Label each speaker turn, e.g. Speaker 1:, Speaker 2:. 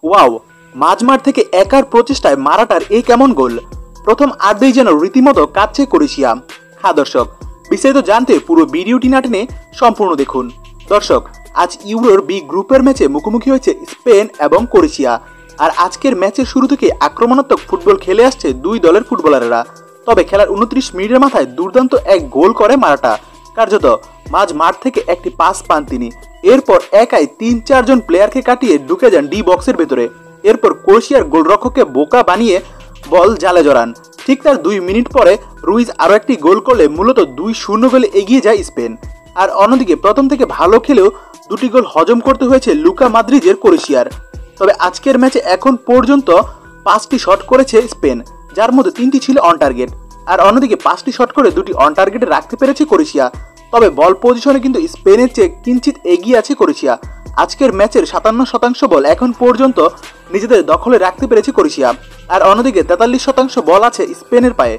Speaker 1: Wow, মাঝমাঠ থেকে একার প্রচেষ্টায় মারাটার এই কেমন গোল! প্রথম আর্ধেই যেন রীতিমতো কাঁদছে ক্রোয়েশিয়া। হ্যাঁ দর্শক, বিস্তারিত জানতে পুরো ভিডিওটি না টেনে সম্পূর্ণ দেখুন। দর্শক, আজ ইউরোর বি গ্রুপের ম্যাচে মুখোমুখি হয়েছে স্পেন এবং ক্রোয়েশিয়া। আর আজকের ম্যাচের শুরু থেকে আক্রমণাত্মক ফুটবল খেলে আসছে দুই দলের ফুটবলাররা। তবে খেলার 29 মিনিটের মাথায় দুর্দান্ত এক গোল করে মারাটা। কার্যত মাঝ মাঠ থেকে একটি পাস পান তিনি। এরপর একাই 3-4 জন প্লেয়ারকে কাটিয়ে ঢুকে যান ডি বক্সের ভেতরে। এরপর ক্রোয়েশিয়ার গোলরক্ষককে বোকা বানিয়ে বল জালে জড়ান। ঠিক তার 2 মিনিট পরে রুইজ আরও একটি গোল করলে মূলত 2-0 গোলে এগিয়ে যায় স্পেন। আর অন্যদিকে প্রথম থেকে ভালো খেলেও দুটি গোল হজম করতে হয়েছে লুকা মদ্রিচের ক্রোয়েশিয়ার। তবে আজকের ম্যাচে এখন পর্যন্ত 5টি শট করেছে স্পেন, যার মধ্যে 3টি ছিল অন টার্গেট। আর অন্যদিকে 5টি শট করে 2টি অন টার্গেটে রাখতে পেরেছে ক্রোয়েশিয়া। তবে বল পজিশনে কিন্তু স্পেনের চেয়ে কিঞ্চিত এগিয়ে আছে ক্রোয়েশিয়া। আজকের ম্যাচের 57% বল এখন পর্যন্ত নিজেদের দখলে রাখতে পেরেছে ক্রোয়েশিয়া। আর অন্যদিকে 43% বল আছে স্পেনের পায়ে।